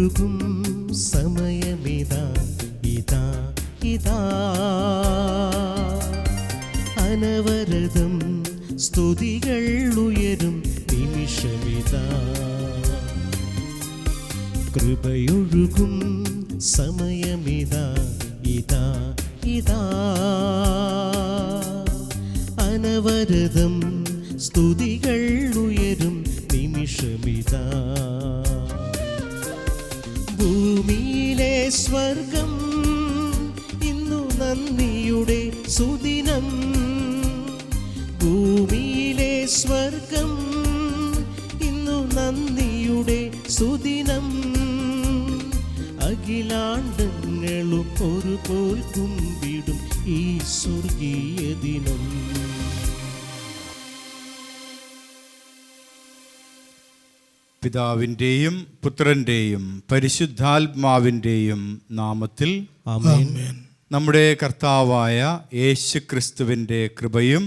കൃപയൊഴുകും സമയമിതാ, ഇതാ ഇതാ. അനവരതം സ്തുതികൾ ഉയരും നിമിഷമിതാ. കൃപയൊഴുകും സമയമിതാ, ഇതാ ഇതാ. അനവരതം സ്തുതികൾ ഉയരും നിമിഷമിതാ. ഭൂമിയിലെ സ്വർഗം ഇന്നു നന്ദിയുടെ സുദിനം. ഭൂമിയിലെ സ്വർഗം ഇന്നു നന്ദിയുടെ സുദിനം. അഖിലാണ്ടങ്ങളും ഒരുപോൽ കുമ്പിടും ഈ സ്വർഗീയ ദിനം. പിതാവിൻ്റെയും പുത്രൻ്റെയും പരിശുദ്ധാത്മാവിൻ്റെയും നാമത്തിൽ ആമേൻ. നമ്മുടെ കർത്താവായ യേശുക്രിസ്തുവിൻ്റെ കൃപയും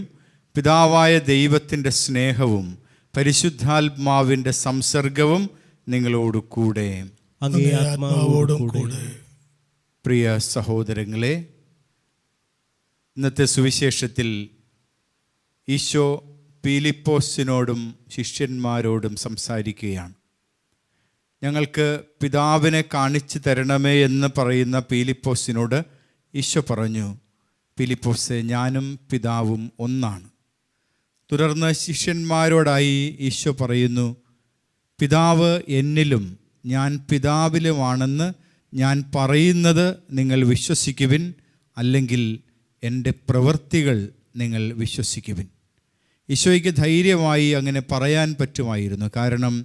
പിതാവായ ദൈവത്തിൻ്റെ സ്നേഹവും പരിശുദ്ധാത്മാവിൻ്റെ സംസർഗവും നിങ്ങളോട് കൂടെ. അങ്ങേ ആത്മാവോടും കൂടെ. പ്രിയ സഹോദരങ്ങളെ, ഇന്നത്തെ സുവിശേഷത്തിൽ ഈശോ പീലിപ്പോസിനോടും ശിഷ്യന്മാരോടും സംസാരിക്കുകയാണ്. ഞങ്ങൾക്ക് പിതാവിനെ കാണിച്ചു തരണമേ എന്ന് പറയുന്ന പീലിപ്പോസിനോട് ഈശോ പറഞ്ഞു, പീലിപ്പോസേ, ഞാനും പിതാവും ഒന്നാണ്. തുടർന്ന് ശിഷ്യന്മാരോടായി ഈശോ പറയുന്നു, പിതാവ് എന്നിലും ഞാൻ പിതാവിലുമാണെന്ന് ഞാൻ പറയുന്നത് നിങ്ങൾ വിശ്വസിക്കുവിൻ, അല്ലെങ്കിൽ എൻ്റെ പ്രവൃത്തികൾ നിങ്ങൾ വിശ്വസിക്കുവിൻ. ഈശോയ്ക്ക് ധൈര്യമായി അങ്ങനെ പറയാൻ പറ്റുമായിരുന്നു. കാരണം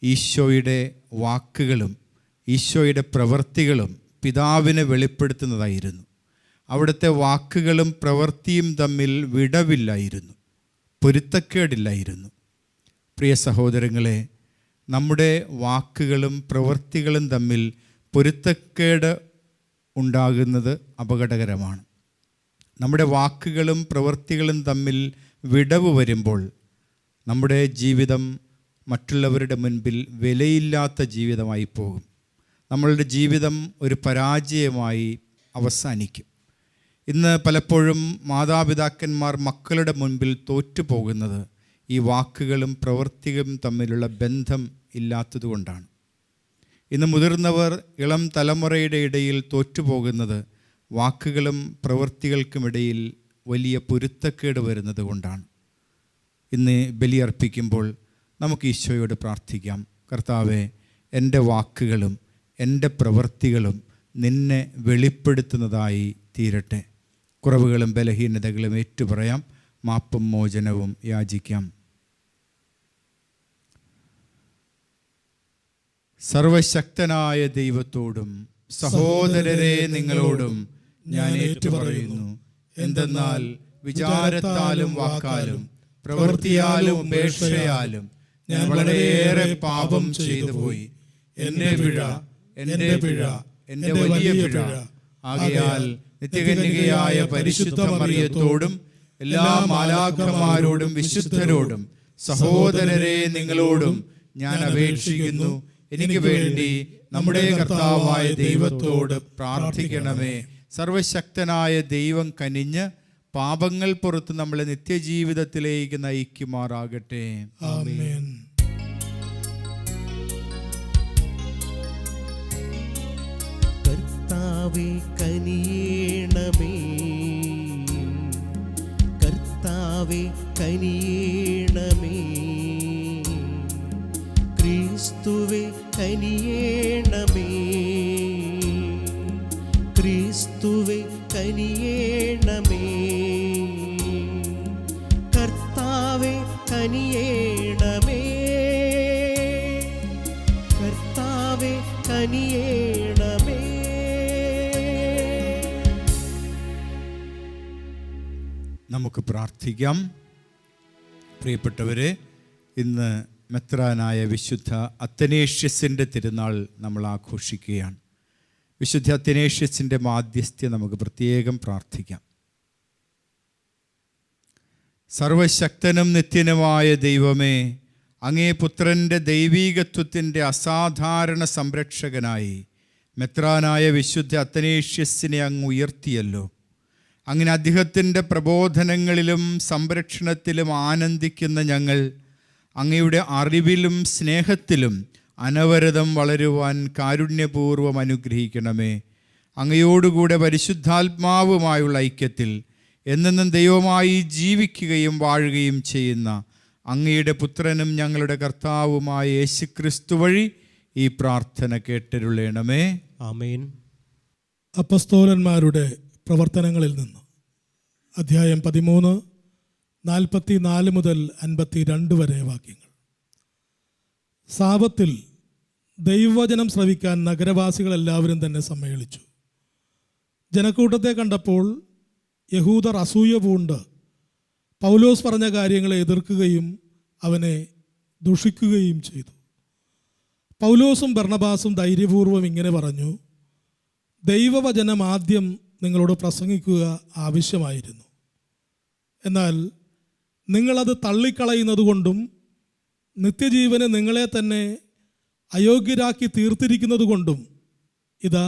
ഈശോയുടെ വാക്കുകളും ഈശോയുടെ പ്രവൃത്തികളും പിതാവിനെ വെളിപ്പെടുത്തുന്നതായിരുന്നു. അവിടുത്തെ വാക്കുകളും പ്രവൃത്തിയും തമ്മിൽ വിടവില്ലായിരുന്നു, പൊരുത്തക്കേടില്ലായിരുന്നു. പ്രിയ സഹോദരങ്ങളെ, നമ്മുടെ വാക്കുകളും പ്രവൃത്തികളും തമ്മിൽ പൊരുത്തക്കേട് ഉണ്ടാകുന്നത് അപകടകരമാണ്. നമ്മുടെ വാക്കുകളും പ്രവൃത്തികളും തമ്മിൽ വിടവ് വരുമ്പോൾ നമ്മുടെ ജീവിതം മറ്റുള്ളവരുടെ മുൻപിൽ വിലയില്ലാത്ത ജീവിതമായി പോകും. നമ്മളുടെ ജീവിതം ഒരു പരാജയമായി അവസാനിക്കും. ഇന്ന് പലപ്പോഴും മാതാപിതാക്കന്മാർ മക്കളുടെ മുൻപിൽ തോറ്റുപോകുന്നത് ഈ വാക്കുകളും പ്രവൃത്തിയും തമ്മിലുള്ള ബന്ധം ഇല്ലാത്തതുകൊണ്ടാണ്. ഇന്ന് മുതിർന്നവർ ഇളം തലമുറയുടെ ഇടയിൽ തോറ്റുപോകുന്നത് വാക്കുകളും പ്രവൃത്തികൾക്കുമിടയിൽ വലിയ പൊരുത്തക്കേട് വരുന്നത് കൊണ്ടാണ്. ഇന്ന് ബലിയർപ്പിക്കുമ്പോൾ നമുക്ക് ഈശോയോട് പ്രാർത്ഥിക്കാം, കർത്താവേ, എൻ്റെ വാക്കുകളും എൻ്റെ പ്രവൃത്തികളും നിന്നെ വെളിപ്പെടുത്തുന്നതായി തീരട്ടെ. കുറവുകളും ബലഹീനതകളും ഏറ്റുപറയാം, മാപ്പും മോചനവും യാചിക്കാം. സർവശക്തനായ ദൈവത്തോടും സഹോദരരെ നിങ്ങളോടും ഞാൻ ഏറ്റുപറയുന്നു, എന്തെന്നാൽ വിചാരത്താലും വാക്കാലും പ്രവൃത്തിയാലും ഉപേക്ഷയാലും ഞാൻ വളരെയേറെ പാപം ചെയ്തു പോയി. എൻ്റെ പിഴ, എൻ്റെ വലിയ പിഴ. ആകയാൽ നിത്യകന്യകയായ പരിശുദ്ധ മറിയത്തോടും എല്ലാ മാലാഖമാരോടും വിശുദ്ധരോടും സഹോദരരെ നിങ്ങളോടും ഞാൻ അപേക്ഷിക്കുന്നു, എനിക്ക് വേണ്ടി നമ്മുടെ കർത്താവായ ദൈവത്തോട് പ്രാർത്ഥിക്കണമേ. സർവശക്തനായ ദൈവം കനിഞ്ഞ് പാപങ്ങൾ പുറത്ത് നമ്മളെ നിത്യജീവിതത്തിലേക്ക് നയിക്കുമാറാകട്ടെ. ആമേൻ. കർത്താവേ കനിയേണമേ, കർത്താവേ കനിയേണമേ. ക്രിസ്തുവേ കനിയേണമേ, ക്രിസ്തുവേ കനിയേണമേ. കർത്താവേ കനിയേണമേ, കർത്താവേ കനിയേണമേ. നമുക്ക് പ്രാർത്ഥിക്കാം. പ്രിയപ്പെട്ടവരെ, ഇന്ന് മെത്രാനായ വിശുദ്ധ അത്തനേഷ്യസിൻ്റെ തിരുനാൾ നമ്മൾ ആഘോഷിക്കുകയാണ്. വിശുദ്ധ അത്തനേഷ്യസിൻ്റെ മാധ്യസ്ഥ്യം നമുക്ക് പ്രത്യേകം പ്രാർത്ഥിക്കാം. സർവശക്തനും നിത്യനുമായ ദൈവമേ, അങ്ങേ പുത്രൻ്റെ ദൈവീകത്വത്തിൻ്റെ അസാധാരണ സംരക്ഷകനായി മെത്രാനായ വിശുദ്ധ അത്തനേഷ്യസിനെ അങ്ങ് ഉയർത്തിയല്ലോ. അങ്ങനെ അദ്ദേഹത്തിൻ്റെ പ്രബോധനങ്ങളിലും സംരക്ഷണത്തിലും ആനന്ദിക്കുന്ന ഞങ്ങൾ അങ്ങയുടെ അറിവിലും സ്നേഹത്തിലും അനവരതം വളരുവാൻ കാരുണ്യപൂർവ്വം അനുഗ്രഹിക്കണമേ. അങ്ങയോടുകൂടെ പരിശുദ്ധാത്മാവുമായുള്ള ഐക്യത്തിൽ എന്നെന്നും ദൈവമായി ജീവിക്കുകയും വാഴുകയും ചെയ്യുന്ന അങ്ങയുടെ പുത്രനും ഞങ്ങളുടെ കർത്താവുമായ യേശുക്രിസ്തു വഴി ഈ പ്രാർത്ഥന കേട്ടരുളേണമേ. ആമേൻ. അപ്പസ്തോലന്മാരുടെ പ്രവർത്തനങ്ങളിൽ നിന്ന് അധ്യായം 13, 44 മുതൽ 52 വരെ വാക്യങ്ങൾ. സാബത്തിൽ ദൈവവചനം ശ്രവിക്കാൻ നഗരവാസികളെല്ലാവരും തന്നെ സമ്മേളിച്ചു. ജനക്കൂട്ടത്തെ കണ്ടപ്പോൾ യഹൂദർ അസൂയ പൂണ്ട് പൗലോസ് പറഞ്ഞ കാര്യങ്ങളെ എതിർക്കുകയും അവനെ ദുഷിക്കുകയും ചെയ്തു. പൗലോസും ബർണബാസും ധൈര്യപൂർവ്വം ഇങ്ങനെ പറഞ്ഞു: ദൈവവചനം ആദ്യം നിങ്ങളോട് പ്രസംഗിക്കുക ആവശ്യമായിരുന്നു. എന്നാൽ നിങ്ങളത് തള്ളിക്കളയുന്നത് കൊണ്ടും നിത്യജീവന് നിങ്ങളെ തന്നെ അയോഗ്യരാക്കി തീർത്തിരിക്കുന്നത് കൊണ്ടും ഇതാ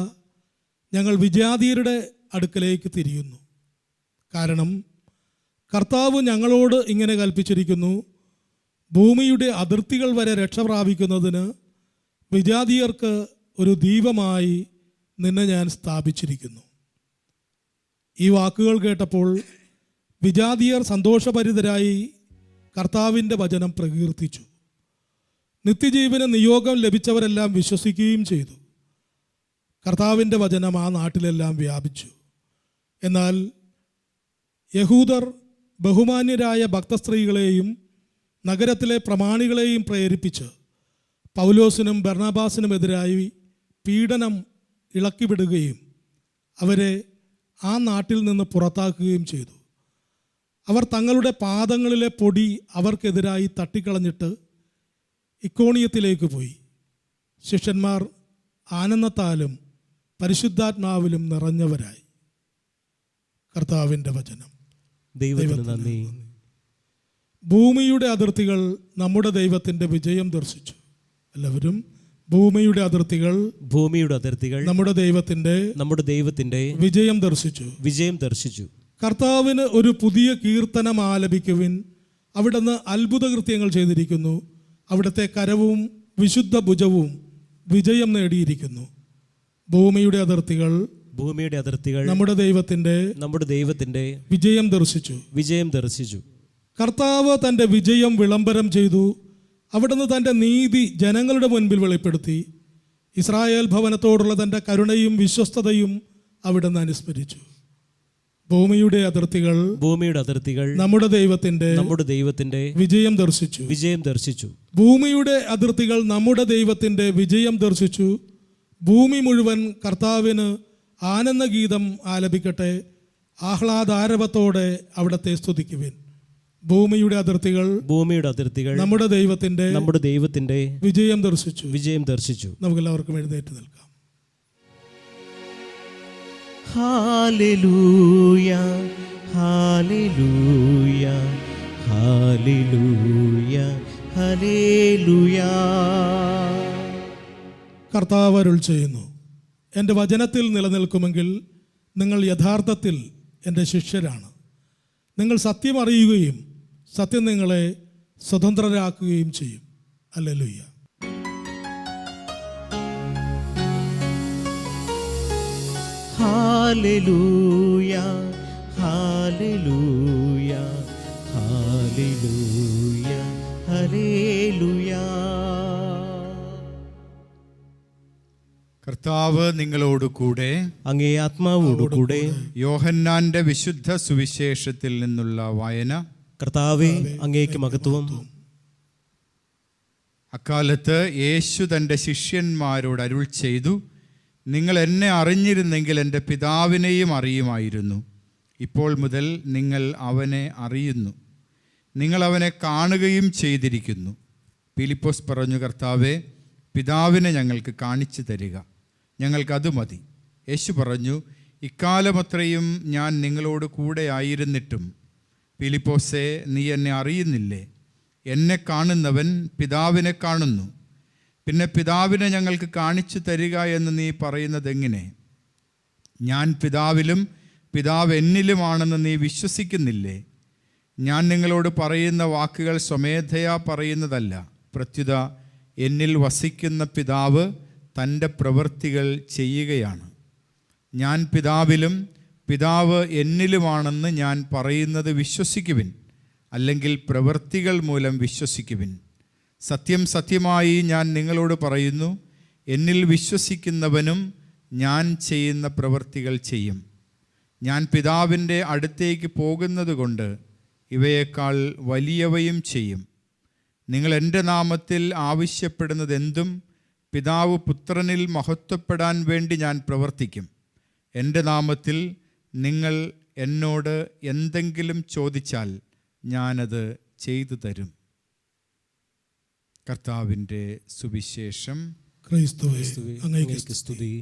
ഞങ്ങൾ വിജാതീയരുടെ അടുക്കലേക്ക് തിരിയുന്നു. കാരണം കർത്താവ് ഞങ്ങളോട് ഇങ്ങനെ കൽപ്പിച്ചിരിക്കുന്നു: ഭൂമിയുടെ അതിർത്തികൾ വരെ രക്ഷ പ്രാപിക്കുന്നതിന് വിജാതീയർക്ക് ഒരു ദീപമായി നിന്നെ ഞാൻ സ്ഥാപിച്ചിരിക്കുന്നു. ഈ വാക്കുകൾ കേട്ടപ്പോൾ വിജാതീയർ സന്തോഷഭരിതരായി കർത്താവിൻ്റെ വചനം പ്രകീർത്തിച്ചു. നിത്യജീവന് നിയോഗം ലഭിച്ചവരെല്ലാം വിശ്വസിക്കുകയും ചെയ്തു. കർത്താവിൻ്റെ വചനം ആ നാട്ടിലെല്ലാം വ്യാപിച്ചു. എന്നാൽ യഹൂദർ ബഹുമാന്യരായ ഭക്തസ്ത്രീകളെയും നഗരത്തിലെ പ്രമാണികളെയും പ്രേരിപ്പിച്ച് പൗലോസിനും ബർണബാസിനുമെതിരായി പീഡനം ഇളക്കിവിടുകയും അവരെ ആ നാട്ടിൽ നിന്ന് പുറത്താക്കുകയും ചെയ്തു. അവർ തങ്ങളുടെ പാദങ്ങളിലെ പൊടി അവർക്കെതിരായി തട്ടിക്കളഞ്ഞിട്ട് ഇക്കോണിയത്തിലേക്ക് പോയി. ശിഷ്യന്മാർ ആനന്ദത്താലും പരിശുദ്ധാത്മാവിലും നിറഞ്ഞവരായി. കർത്താവിൻ്റെ വചനം. ദൈവത്തിന് നന്ദി. ഭൂമിയുടെ അതിർത്തികൾ നമ്മുടെ ദൈവത്തിൻ്റെ വിജയം ദർശിച്ചു. എല്ലാവരും ഭൂമിയുടെ അതിർത്തികൾ നമ്മുടെ ദൈവത്തിന്റെ വിജയം ദർശിച്ചു. കർത്താവിന് ഒരു പുതിയ കീർത്തനം ആലപിക്കുവിൻ. അവിടുന്ന് അത്ഭുതകൃത്യങ്ങൾ ചെയ്തിരിക്കുന്നു. അവിടുത്തെ കരവും വിശുദ്ധ ഭുജവും വിജയം നേടിയിരിക്കുന്നു. ഭൂമിയുടെ അതിർത്തികൾ നമ്മുടെ ദൈവത്തിന്റെ വിജയം ദർശിച്ചു. കർത്താവ് തൻ്റെ വിജയം വിളംബരം ചെയ്തു. അവിടുന്ന് തൻ്റെ നീതി ജനങ്ങളുടെ മുൻപിൽ വെളിപ്പെടുത്തി. ഇസ്രായേൽ ഭവനത്തോടുള്ള തൻ്റെ കരുണയും വിശ്വസ്തതയും അവിടുന്ന് അനുസ്മരിച്ചു. ഭൂമിയുടെ അതിർത്തികൾ നമ്മുടെ ദൈവത്തിന്റെ വിജയം ദർശിച്ചു. ഭൂമിയുടെ അതിർത്തികൾ നമ്മുടെ ദൈവത്തിന്റെ വിജയം ദർശിച്ചു. ഭൂമി മുഴുവൻ കർത്താവിന് ആനന്ദഗീതം ആലപിക്കട്ടെ. ആഹ്ലാദാരവത്തോടെ അവിടത്തെ സ്തുതിക്കുവിൻ. ഭൂമിയുടെ അതിർത്തികൾ നമ്മുടെ ദൈവത്തിന്റെ വിജയം ദർശിച്ചു. നമുക്കെല്ലാവർക്കും എഴുന്നേറ്റ് നിൽക്കാം. Hallelujah, hallelujah, hallelujah, hallelujah. കർത്താവ് അരുൾ ചെയ്യുന്നു: എൻ്റെ വചനത്തിൽ നിലനിൽക്കുമെങ്കിൽ നിങ്ങൾ യഥാർത്ഥത്തിൽ എൻ്റെ ശിഷ്യരാണ്. നിങ്ങൾ സത്യം അറിയുകയും സത്യം നിങ്ങളെ സ്വതന്ത്രരാക്കുകയും ചെയ്യും. Hallelujah. Hallelujah, hallelujah, hallelujah, hallelujah. കർത്താവ് നിങ്ങളോടുകൂടെ, അങ്ങേ ആത്മാവോടുകൂടെ. യോഹന്നാന്റെ വിശുദ്ധ സുവിശേഷത്തിൽ നിന്നുള്ള വായന. കർത്താവേ, അങ്ങേക്ക് മഹത്വം. അക്കാലത്ത് യേശു തൻ്റെ ശിഷ്യന്മാരോട് അരുൾ ചെയ്തു: നിങ്ങൾ എന്നെ അറിഞ്ഞിരുന്നെങ്കിൽ എൻ്റെ പിതാവിനെയും അറിയുമായിരുന്നു. ഇപ്പോൾ മുതൽ നിങ്ങൾ അവനെ അറിയുന്നു, നിങ്ങൾ അവനെ കാണുകയും ചെയ്തിരിക്കുന്നു. ഫിലിപ്പോസ് പറഞ്ഞു: കർത്താവേ, പിതാവിനെ ഞങ്ങൾക്ക് കാണിച്ചു തരിക, ഞങ്ങൾക്കത് മതി. യേശു പറഞ്ഞു: ഇക്കാലമത്രയും ഞാൻ നിങ്ങളോട് കൂടെ ആയിരുന്നിട്ടും ഫിലിപ്പോസേ, നീ എന്നെ അറിയുന്നില്ലേ? എന്നെ കാണുന്നവൻ പിതാവിനെ കാണുന്നു. പിന്നെ പിതാവിനെ ഞങ്ങൾക്ക് കാണിച്ചു തരിക എന്ന് നീ പറയുന്നത് എങ്ങനെ? ഞാൻ പിതാവിലും പിതാവ് എന്നിലുമാണെന്ന് നീ വിശ്വസിക്കുന്നില്ലേ? ഞാൻ നിങ്ങളോട് പറയുന്ന വാക്കുകൾ സ്വമേധയാ പറയുന്നതല്ല, പ്രത്യുത എന്നിൽ വസിക്കുന്ന പിതാവ് തൻ്റെ പ്രവൃത്തികൾ ചെയ്യുകയാണ്. ഞാൻ പിതാവിലും പിതാവ് എന്നിലുമാണെന്ന് ഞാൻ പറയുന്നത് വിശ്വസിക്കുവിൻ, അല്ലെങ്കിൽ പ്രവൃത്തികൾ മൂലം വിശ്വസിക്കുവിൻ. സത്യം സത്യമായി ഞാൻ നിങ്ങളോട് പറയുന്നു, എന്നിൽ വിശ്വസിക്കുന്നവനും ഞാൻ ചെയ്യുന്ന പ്രവൃത്തികൾ ചെയ്യും. ഞാൻ പിതാവിൻ്റെ അടുത്തേക്ക് പോകുന്നത് കൊണ്ട് ഇവയേക്കാൾ വലിയവയും ചെയ്യും. നിങ്ങൾ എൻ്റെ നാമത്തിൽ ആവശ്യപ്പെടുന്നതെന്തും പിതാവ് പുത്രനിൽ മഹത്വപ്പെടാൻ വേണ്ടി ഞാൻ പ്രവർത്തിക്കും. എൻ്റെ നാമത്തിൽ നിങ്ങൾ എന്നോട് എന്തെങ്കിലും ചോദിച്ചാൽ ഞാനത് ചെയ്തു തരും. കർത്താവിൻ്റെ സുവിശേഷം. ക്രിസ്തുവേ അങ്ങേക്ക് സ്തുതി.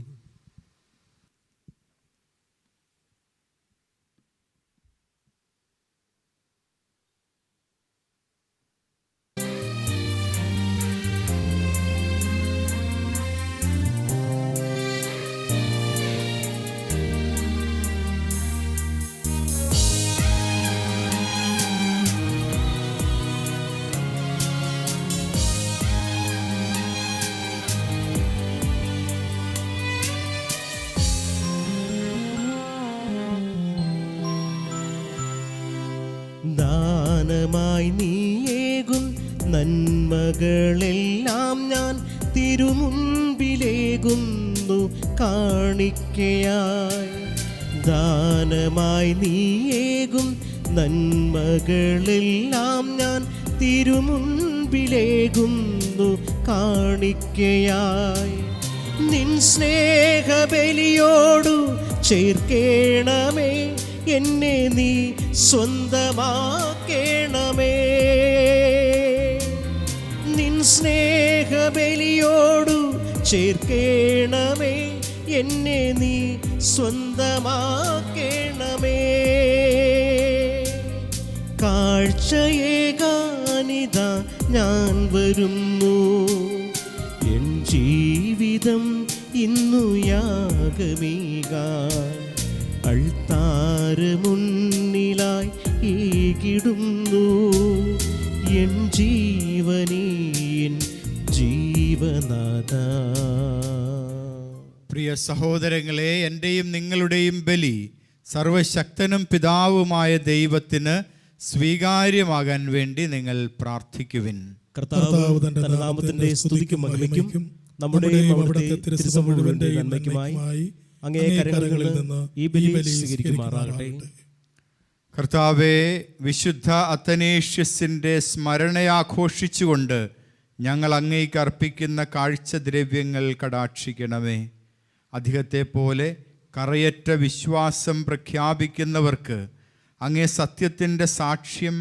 ദാനമായി നീയേകും നന്മകളെല്ലാം ഞാൻ തിരുമുൻപിലേകുന്നു കാണിക്കയായി. ദാനമായി നീയേകും നന്മകളെല്ലാം ഞാൻ തിരുമുൻപിലേകുന്നു കാണിക്കയായി. നിൻ സ്നേഹബലിയോടു ചേർക്കേണമേ, എന്നെ നീ സ്വന്തമാക്കേണമേ. നിൻ സ്നേഹബലിയോടു ചേർക്കേണമേ, എന്നെ നീ സ്വന്തമാക്കേണമേ. കാഴ്ചയേകാനിതാ ഞാൻ വരുന്നു, എൻ ജീവിതം ഇന്നു യാഗമേകാൻ. അൾത്താര മുന്നിലായി ഏകിടുന്നു എൻ ജീവനീൻ ജീവനാഥ. പ്രിയ സഹോദരങ്ങളെ, എൻ്റെയും നിങ്ങളുടെയും ബലി സർവശക്തനും പിതാവുമായ ദൈവത്തിന് സ്വീകാര്യമാകാൻ വേണ്ടി നിങ്ങൾ പ്രാർത്ഥിക്കുവിൻ. കർത്താവ് തന്റെ നാമത്തിന്റെ സ്തുതിക്കും മഹിമയ്ക്കും നമ്മുടെയും അവിടുത്തെ തിരുസഭ മുഴുവന്റെ നന്മയ്ക്കുമായി അങ്ങേ കരങ്ങളിൽ നിന്ന് ഈ ബലി സ്വീകരിക്കുമാറാകട്ടെ. കർത്താവെ, വിശുദ്ധ അത്തനേഷ്യസിൻ്റെ സ്മരണയാഘോഷിച്ചുകൊണ്ട് ഞങ്ങൾ അങ്ങേക്ക് അർപ്പിക്കുന്ന കാഴ്ചദ്രവ്യങ്ങൾ കടാക്ഷിക്കണമേ. അദ്ദേഹത്തെ പോലെ കറയറ്റ വിശ്വാസം പ്രഖ്യാപിക്കുന്നവർക്ക് അങ്ങേ സത്യത്തിൻ്റെ സാക്ഷ്യം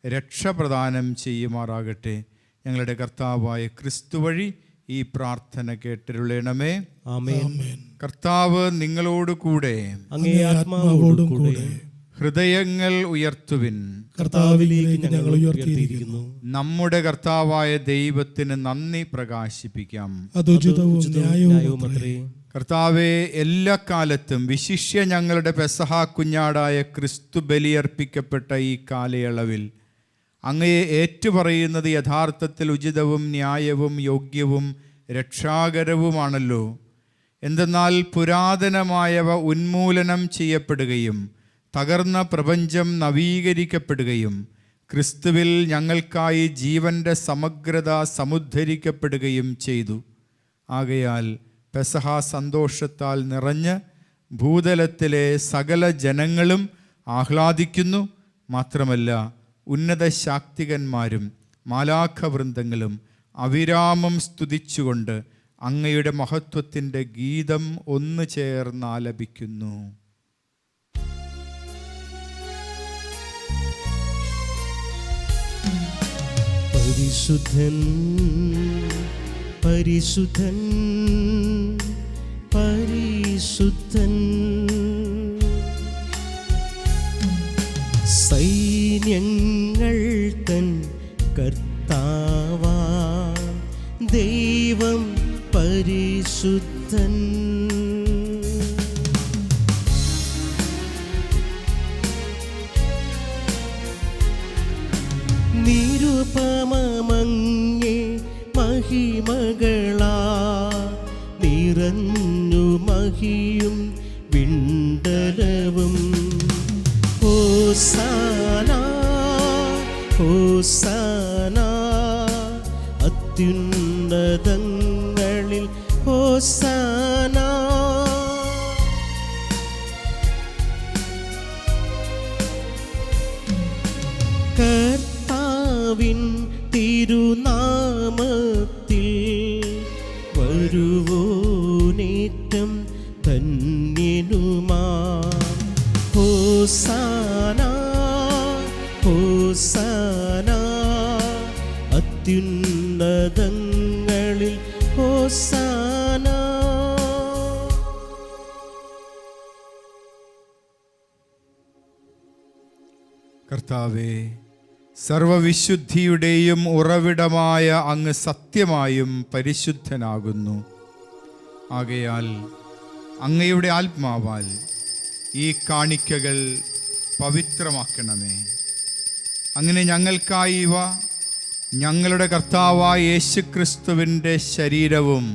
രക്ഷപ്രദാനം ചെയ്യുമാറാകട്ടെ. ഞങ്ങളുടെ കർത്താവായ ക്രിസ്തു വഴി ഈ പ്രാർത്ഥന കേട്ടിരുളണമേ. ആമേൻ. കർത്താവ് നിങ്ങളോട് കൂടെ, അങ്ങേ ആത്മാവോടും കൂടെ. ഹൃദയങ്ങൾ ഉയർത്തുവിൻ. കർത്താവിലേക്ക് ഞങ്ങൾ ഉയർത്തിയിരിക്കുന്നു. നമ്മുടെ കർത്താവായ ദൈവത്തിന് നന്ദി പ്രകാശിപ്പിക്കാം. ന്യായവുമത്രേ. കർത്താവെ, എല്ലാ കാലത്തും വിശിഷ്യ ഞങ്ങളുടെ പെസഹ കുഞ്ഞാടായ ക്രിസ്തു ബലിയർപ്പിക്കപ്പെട്ട ഈ കാലയളവിൽ അങ്ങയെ ഏറ്റുപറയുന്നത് യഥാർത്ഥത്തിൽ ഉചിതവും ന്യായവും യോഗ്യവും രക്ഷാകരവുമാണല്ലോ. എന്തെന്നാൽ പുരാതനമായവ ഉന്മൂലനം ചെയ്യപ്പെടുകയും തകർന്ന പ്രപഞ്ചം നവീകരിക്കപ്പെടുകയും ക്രിസ്തുവിൽ ഞങ്ങൾക്കായി ജീവൻ്റെ സമഗ്രത സമുദ്ധരിക്കപ്പെടുകയും ചെയ്തു. ആകയാൽ പെസഹ സന്തോഷത്താൽ നിറഞ്ഞ് ഭൂതലത്തിലെ സകല ജനങ്ങളും ആഹ്ലാദിക്കുന്നു. മാത്രമല്ല, ഉന്നത ശാക്തികന്മാരും മാലാഖവൃന്ദങ്ങളും അവിരാമം സ്തുതിച്ചുകൊണ്ട് അങ്ങയുടെ മഹത്വത്തിൻ്റെ ഗീതം ഒന്നു ചേർന്നാലപിക്കുന്നു. പരിശുദ്ധൻ പരിശുദ്ധൻ പരിശുദ്ധൻ, സൈന്യങ്ങൾ തൻ കർത്താവാം ദൈവം പരിശുദ്ധൻ. നിരുപമമങ്ങേ മഹിമകളാ നിറഞ്ഞു മഹിയും വിണ്ടലവും. ഹോസാന ഹോസാന അത്യുന്നതങ്ങളിൽ ഹോസാന. കർത്താവിൻ തിരുനാമത്തിൽ വരുവോനേറ്റം ധന്യനുമാ. ഹോസാന ഹോസാന അത്യുന്നതങ്ങളിൽ ഹോസാന. കർത്താവേ, സർവവിശുദ്ധിയുടെയും ഉറവിടമായ അങ്ങ് സത്യമായും പരിശുദ്ധനാകുന്നു. ആകയാൽ അങ്ങയുടെ ആത്മാവാൽ ഈ കാണിക്കകൾ പവിത്രമാക്കണമേ. അങ്ങനെ ഞങ്ങൾക്കായി ഇവ ഞങ്ങളുടെ കർത്താവായ യേശുക്രിസ്തുവിൻ്റെ ശരീരവും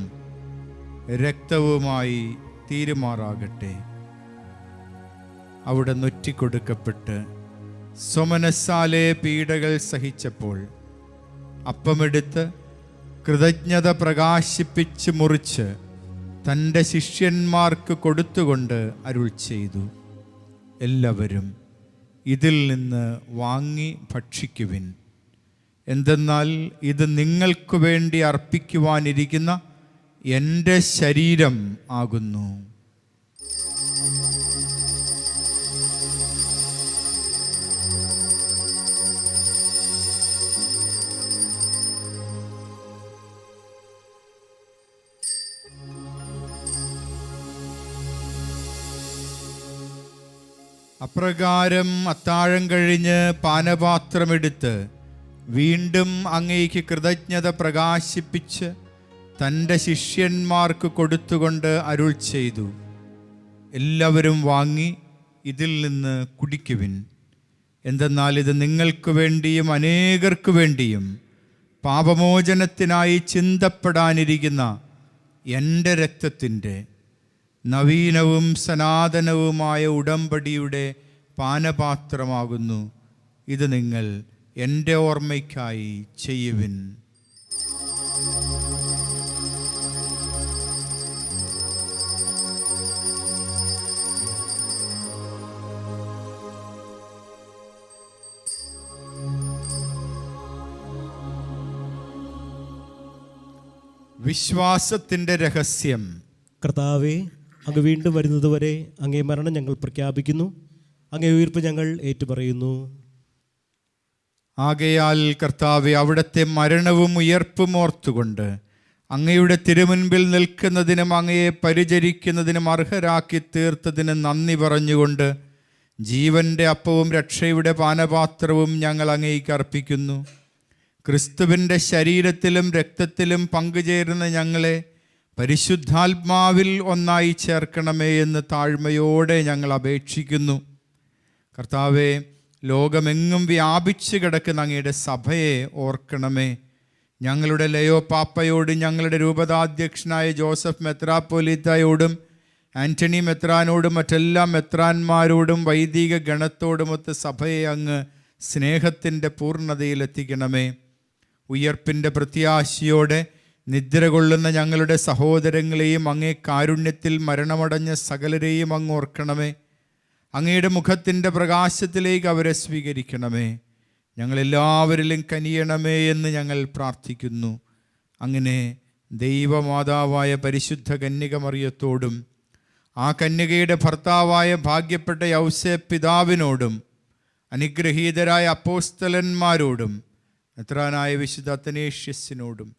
രക്തവുമായി തീരുമാറാകട്ടെ. അവിടെ നൊറ്റിക്കൊടുക്കപ്പെട്ട് സ്വമനസ്സാലെ പീഡകൾ സഹിച്ചപ്പോൾ അപ്പമെടുത്ത് കൃതജ്ഞത പ്രകാശിപ്പിച്ച് മുറിച്ച് തൻ്റെ ശിഷ്യന്മാർക്ക് കൊടുത്തുകൊണ്ട് അരുൾ ചെയ്തു, എല്ലാവരും ഇതിൽ നിന്ന് വാങ്ങി ഭക്ഷിക്കുവിൻ. എന്തെന്നാൽ ഇത് നിങ്ങൾക്ക് വേണ്ടി അർപ്പിക്കുവാനിരിക്കുന്ന എൻ്റെ ശരീരം ആകുന്നു. അപ്രകാരം അത്താഴം കഴിഞ്ഞ് പാനപാത്രമെടുത്ത് വീണ്ടും അങ്ങേക്ക് കൃതജ്ഞത പ്രകാശിപ്പിച്ച് തൻ്റെ ശിഷ്യന്മാർക്ക് കൊടുത്തുകൊണ്ട് അരുൾ ചെയ്തു, എല്ലാവരും വാങ്ങി ഇതിൽ നിന്ന് കുടിക്കുവിൻ. എന്തെന്നാൽ ഇത് നിങ്ങൾക്ക് വേണ്ടിയും അനേകർക്ക് വേണ്ടിയും പാപമോചനത്തിനായി ചിന്തപ്പെടാനിരിക്കുന്ന എൻ്റെ രക്തത്തിൻ്റെ നവീനവും സനാതനവുമായ ഉടമ്പടിയുടെ പാനപാത്രമാകുന്നു. ഇത് നിങ്ങൾ എൻ്റെ ഓർമ്മയ്ക്കായി ചെയ്യുവിൻ. വിശ്വാസത്തിൻ്റെ രഹസ്യം. കർത്താവേ, അങ്ങ് വീണ്ടും വരുന്നതുവരെ അങ്ങേ മരണം ഞങ്ങൾ പ്രഖ്യാപിക്കുന്നു, അങ്ങേ ഉയിർപ്പ് ഞങ്ങൾ ഏറ്റുപറയുന്നു. ആകയാൽ കർത്താവേ, അവിടുത്തെ മരണവും ഉയർപ്പും ഓർത്തുകൊണ്ട് അങ്ങയുടെ തിരുമുൻപിൽ നിൽക്കുന്നതിനും അങ്ങയെ പരിചരിക്കുന്നതിനും അർഹരാക്കി തീർത്തതിന് നന്ദി പറഞ്ഞുകൊണ്ട് ജീവൻ്റെ അപ്പവും രക്ഷയുടെ പാനപാത്രവും ഞങ്ങൾ അങ്ങേക്ക് അർപ്പിക്കുന്നു. ക്രിസ്തുവിൻ്റെ ശരീരത്തിലും രക്തത്തിലും പങ്കുചേരുന്ന ഞങ്ങളെ പരിശുദ്ധാത്മാവിൽ ഒന്നായി ചേർക്കണമേ എന്ന് താഴ്മയോടെ ഞങ്ങൾ അപേക്ഷിക്കുന്നു. കർത്താവേ, ലോകമെങ്ങും വ്യാപിച്ചു കിടക്കുന്ന അങ്ങയുടെ സഭയെ ഓർക്കണമേ. ഞങ്ങളുടെ ലയോ പാപ്പയോടും ഞങ്ങളുടെ രൂപതാധ്യക്ഷനായ ജോസഫ് മെത്രാപ്പൊലീത്തായോടും ആൻ്റണി മെത്രാനോടും മറ്റെല്ലാ മെത്രാന്മാരോടും വൈദിക ഗണത്തോടുമൊത്ത് സഭയെ അങ്ങ് സ്നേഹത്തിൻ്റെ പൂർണ്ണതയിലെത്തിക്കണമേ. ഉയർപ്പിൻ്റെ പ്രത്യാശയോടെ നിദ്ര കൊള്ളുന്ന ഞങ്ങളുടെ സഹോദരങ്ങളെയും അങ്ങേ കാരുണ്യത്തിൽ മരണമടഞ്ഞ സകലരെയും അങ്ങ് ഓർക്കണമേ. അങ്ങയുടെ മുഖത്തിൻ്റെ പ്രകാശത്തിലേക്ക് അവരെ സ്വീകരിക്കണമേ. ഞങ്ങളെല്ലാവരിലും കനിയണമേ എന്ന് ഞങ്ങൾ പ്രാർത്ഥിക്കുന്നു. അങ്ങനെ ദൈവമാതാവായ പരിശുദ്ധ കന്യക മറിയത്തോടും ആ കന്യകയുടെ ഭർത്താവായ ഭാഗ്യപ്പെട്ട യൗസേപ്പ് പിതാവിനോടും അനുഗ്രഹീതരായ അപ്പോസ്തലന്മാരോടും മെത്രാനായ വിശുദ്ധ അത്തനേഷ്യസിനോടും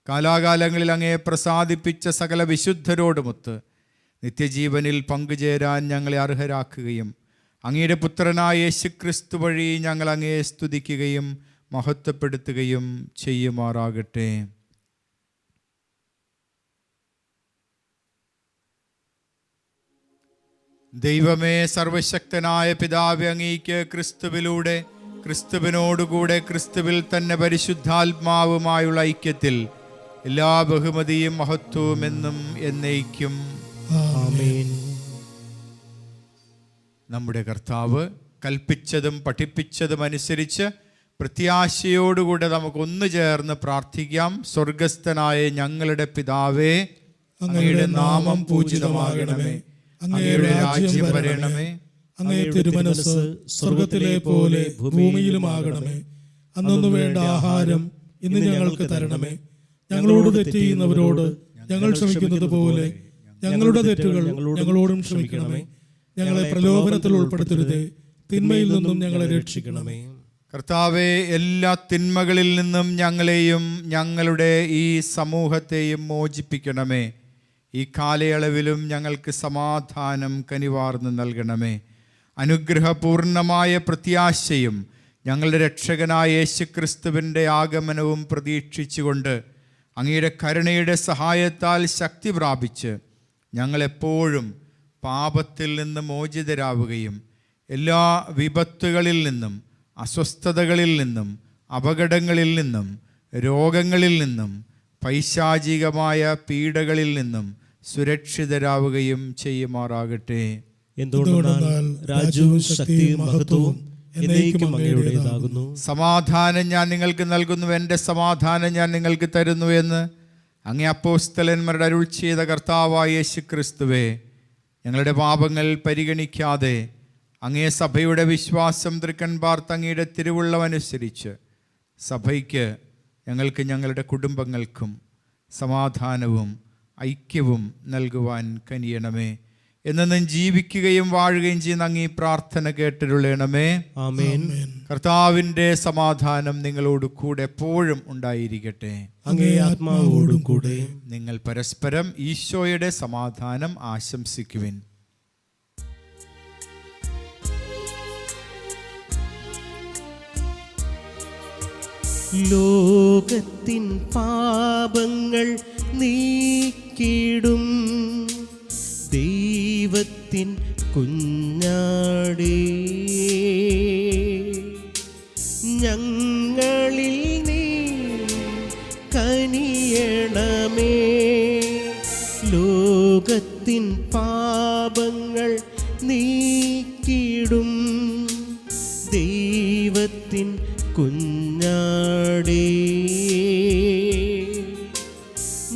കാലാകാലങ്ങളിൽ അങ്ങയെ പ്രസാദിപ്പിച്ച സകല വിശുദ്ധരോടുമൊത്ത് നിത്യജീവനിൽ പങ്കുചേരാൻ ഞങ്ങളെ അർഹരാക്കുകയും അങ്ങയുടെ പുത്രനായ യേശുക്രിസ്തു വഴി ഞങ്ങൾ അങ്ങയെ സ്തുതിക്കുകയും മഹത്വപ്പെടുത്തുകയും ചെയ്യുമാറാകട്ടെ. ദൈവമേ, സർവശക്തനായ പിതാവേ, അങ്ങേക്ക് ക്രിസ്തുവിലൂടെ, ക്രിസ്തുവിനോടുകൂടെ, ക്രിസ്തുവിൽ തന്നെ പരിശുദ്ധാത്മാവുമായുള്ള ഐക്യത്തിൽ എല്ലാ ബഹുമതിയും മഹത്വവും എന്നും എന്നേക്കും ആമേൻ. നമ്മുടെ കർത്താവ് കൽപ്പിച്ചതും പഠിപ്പിച്ചതും അനുസരിച്ച് പ്രത്യാശയോടുകൂടെ നമുക്ക് ഒന്നു ചേർന്ന് പ്രാർത്ഥിക്കാം. സ്വർഗസ്ഥനായ ഞങ്ങളുടെ പിതാവേ, അങ്ങയുടെ നാമം പൂജിതമാകണമേ, അങ്ങയുടെ രാജ്യം വരണമേ, അങ്ങയുടെ തിരുമനസ് സ്വർഗത്തിലെ പോലെ ഭൂമിയിലുമാകണമേ. അന്നു വേണ്ട ആഹാരം ഇന്ന് ഞങ്ങൾക്ക് തരണമേ. ഞങ്ങളോട് തെറ്റ് ചെയ്യുന്നവരോട് ഞങ്ങൾ ക്ഷമിക്കുന്നത് പോലെ ഞങ്ങളുടെ തെറ്റുകൾ ഞങ്ങളോടും ക്ഷമിക്കണമേ. ഞങ്ങളെ പ്രലോഭനത്തിൽ ഉൾപ്പെടുത്തരുതേ, തിന്മയിൽ നിന്നും ഞങ്ങളെ രക്ഷിക്കണമേ. കർത്താവെ, എല്ലാ തിന്മകളിൽ നിന്നും ഞങ്ങളെയും ഞങ്ങളുടെ ഈ സമൂഹത്തെയും മോചിപ്പിക്കണമേ. ഈ കാലയളവിലും ഞങ്ങൾക്ക് സമാധാനം കനിവാർന്ന് നൽകണമേ. അനുഗ്രഹപൂർണമായ പ്രത്യാശയും ഞങ്ങളുടെ രക്ഷകനായ യേശുക്രിസ്തുവിൻ്റെ ആഗമനവും പ്രതീക്ഷിച്ചുകൊണ്ട് അങ്ങയുടെ കരുണയുടെ സഹായത്താൽ ശക്തി പ്രാപിച്ച് ഞങ്ങളെപ്പോഴും പാപത്തിൽ നിന്ന് മോചിതരാവുകയും എല്ലാ വിപത്തുകളിൽ നിന്നും, അസ്വസ്ഥതകളിൽ നിന്നും, അപകടങ്ങളിൽ നിന്നും, രോഗങ്ങളിൽ നിന്നും, പൈശാചികമായ പീഡകളിൽ നിന്നും സുരക്ഷിതരാവുകയും ചെയ്യുമാറാകട്ടെ. എന്തുകൊണ്ടെന്നാൽ രാജ്യവും ശക്തിയും മഹത്വവും എന്നേക്കും അങ്ങയുടേതാകുന്നു. സമാധാനം ഞാൻ നിങ്ങൾക്ക് നൽകുന്നു, എൻ്റെ സമാധാനം ഞാൻ നിങ്ങൾക്ക് തരുന്നു എന്ന് അങ്ങേ അപ്പോസ്തലന്മാരുടെ അരുൾ ചെയ്ത കർത്താവായ യേശുക്രിസ്തുവേ, ഞങ്ങളുടെ പാപങ്ങൾ പരിഗണിക്കാതെ അങ്ങേ സഭയുടെ വിശ്വാസം തൃക്കൺ പാർത്ത് അങ്ങയുടെ തിരുവുള്ളമനുസരിച്ച് സഭയ്ക്ക്, ഞങ്ങൾക്ക്, ഞങ്ങളുടെ കുടുംബങ്ങൾക്കും സമാധാനവും ഐക്യവും നൽകുവാൻ കനിയണമേ. എന്നും ജീവിക്കുകയും വാഴുകയും ചെയ്യുന്ന അങ്ങ് ഈ പ്രാർത്ഥന കേട്ടിരുള്ളണമേ. ആമേൻ. കർത്താവിൻ്റെ സമാധാനം നിങ്ങളോട് കൂടെ എപ്പോഴും ഉണ്ടായിരിക്കട്ടെ. അങ്ങേ ആത്മാവോടും കൂടെ. നിങ്ങൾ പരസ്പരം ഈശോയുടെ സമാധാനം ആശംസിക്കുവിൻ. ലോകത്തിൻ പാപങ്ങൾ നീക്കിടും ദൈവത്തിൻ കുഞ്ഞാടേ, ഞങ്ങളിൽ നീ കനിയണമേ. ലോകത്തിൻ പാപങ്ങൾ നീക്കിടും ദൈവത്തിൻ കുഞ്ഞാടേ,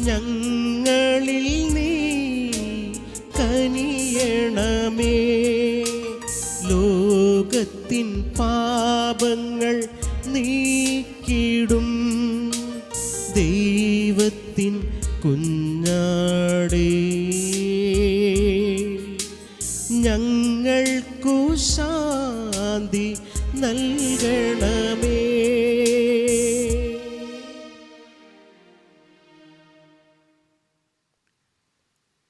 ഞങ്ങളിൽ നീ കനിയണമേ. ലോകത്തിൻ പാപങ്ങൾ നീക്കിടും ദൈവത്തിൻ കുഞ്ഞാടേ, ഞങ്ങൾക്കു ശാന്തി നൽകണമേ.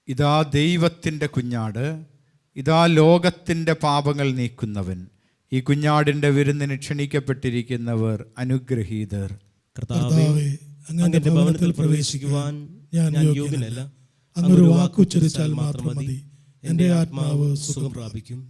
ഇതാ ദൈവത്തിൻ്റെ കുഞ്ഞാട്, ഇതാ ലോകത്തിൻ്റെ പാപങ്ങൾ നീക്കുന്നവൻ. ഈ കുഞ്ഞാടിൻ്റെ വിരുന്നിന് ക്ഷണിക്കപ്പെട്ടിരിക്കുന്നവർ അനുഗ്രഹീതർ. കർത്താവേ, അങ്ങന്റെ ഭവനത്തിൽ പ്രവേശിക്കുവാൻ ഞാൻ യോഗ്യനല്ല. അങ്ങൊരു വാക്കുച്ചരിച്ചാൽ മാത്രം മതി, എൻ്റെ ആത്മാവ് സുഖം പ്രാപിക്കും.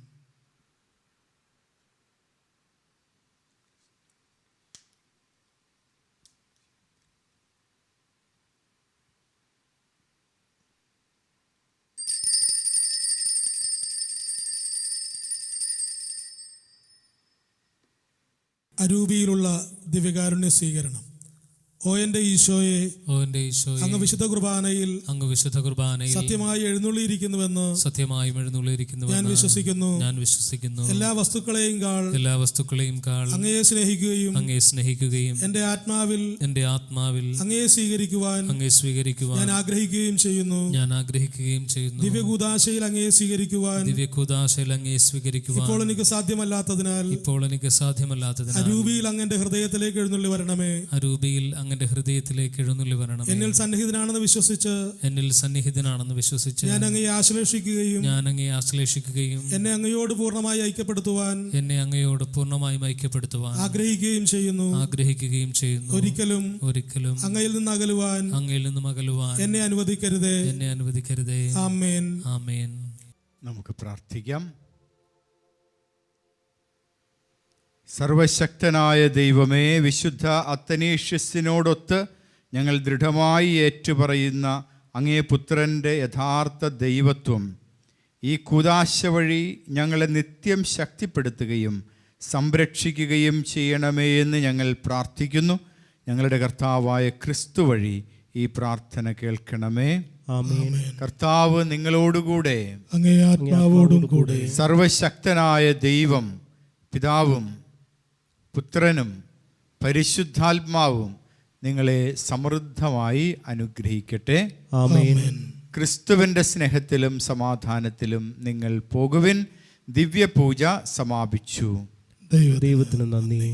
അരൂപിയിലുള്ള ദിവ്യകാരുണ്യ സ്വീകരണം. ഓ എൻ്റെ ഈശോയെ, അങ്ങ് വിശുദ്ധ കുർബാനയിൽ സത്യമായി എഴുന്നള്ളിയിരിക്കുന്നുവെന്ന് ഞാൻ വിശ്വസിക്കുന്നു. എല്ലാ വസ്തുക്കളെയും കാൾ അങ്ങയെ സ്നേഹിക്കുകയും എൻ്റെ ആത്മാവിൽ അങ്ങയെ സ്വീകരിക്കുവാൻ ഞാൻ ആഗ്രഹിക്കുകയും ചെയ്യുന്നു. ദിവ്യകൂദാശയിൽ അങ്ങയെ സ്വീകരിക്കുവാൻ ഇപ്പോൾ എനിക്ക് സാധ്യമല്ലാത്തതിനാൽ അരൂപിയിൽ അങ്ങന്റെ ഹൃദയത്തിലേക്ക് എഴുന്നള്ളി വരണമേ. എന്നിൽ സന്നിഹിതനാണെന്ന് വിശ്വസിച്ച് ഞാൻ അങ്ങയെ ആശ്ലേഷിക്കുകയും എന്നെ അങ്ങയോട് പൂർണ്ണമായി ഐക്യപ്പെടുത്തുവാൻ ആഗ്രഹിക്കുകയും ചെയ്യുന്നു. ഒരിക്കലും അങ്ങയിൽ നിന്ന് അകലുവാൻ എന്നെ അനുവദിക്കരുതേ. ആമേൻ. നമുക്ക് പ്രാർത്ഥിക്കാം. സർവശക്തനായ ദൈവമേ, വിശുദ്ധ അത്തനേഷ്യസിനോടൊത്ത് ഞങ്ങൾ ദൃഢമായി ഏറ്റുപറയുന്ന അങ്ങേ പുത്രൻ്റെ യഥാർത്ഥ ദൈവത്വം ഈ കൂദാശ വഴി ഞങ്ങളെ നിത്യം ശക്തിപ്പെടുത്തുകയും സംരക്ഷിക്കുകയും ചെയ്യണമേ എന്ന് ഞങ്ങൾ പ്രാർത്ഥിക്കുന്നു. ഞങ്ങളുടെ കർത്താവായ ക്രിസ്തു വഴി ഈ പ്രാർത്ഥന കേൾക്കണമേ. ആമേൻ. കർത്താവ് നിങ്ങളോടുകൂടെ, അങ്ങേ ആത്മാവോടും കൂടെ. സർവശക്തനായ ദൈവം പിതാവും പുത്രനും പരിശുദ്ധാത്മാവും നിങ്ങളെ സമൃദ്ധമായി അനുഗ്രഹിക്കട്ടെ. ആമേൻ. ക്രിസ്തുവിൻ്റെ സ്നേഹത്തിലും സമാധാനത്തിലും നിങ്ങൾ പോകുവിൻ. ദിവ്യപൂജ സമാപിച്ചു. ദൈവത്തിന് നന്ദി.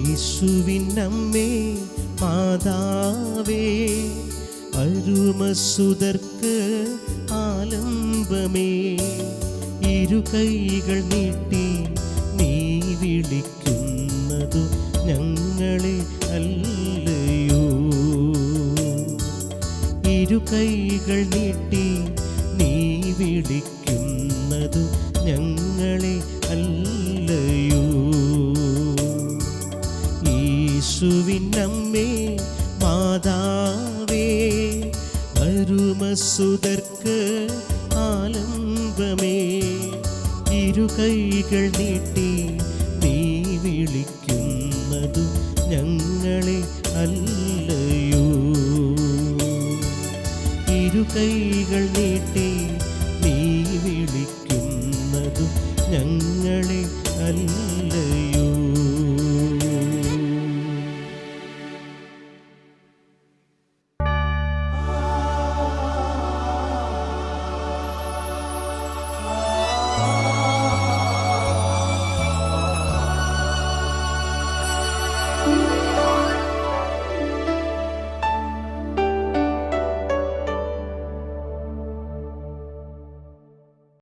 യേശുവിനമ്മേ മാതാവേ, അരുമസുതർക്ക് ആലംബമേ, ഇരു കൈകൾ നീട്ടി നീ വിളിക്കുന്നതു ഞങ്ങളെ അല്ലയോ. ഇരു കൈകൾ നീട്ടി നീ വിളിക്കുന്നതു ഞങ്ങളെ അല്ലയോ. യേശുവിനമ്മേ മാതാവേ, അരുമസുതർക്ക് ആലംബമേ, ഇരു കൈകൾ നീട്ടി നീ വിളിക്കുന്നതു ഞങ്ങളെ അല്ലയോ. ഇരു കൈകൾ നീ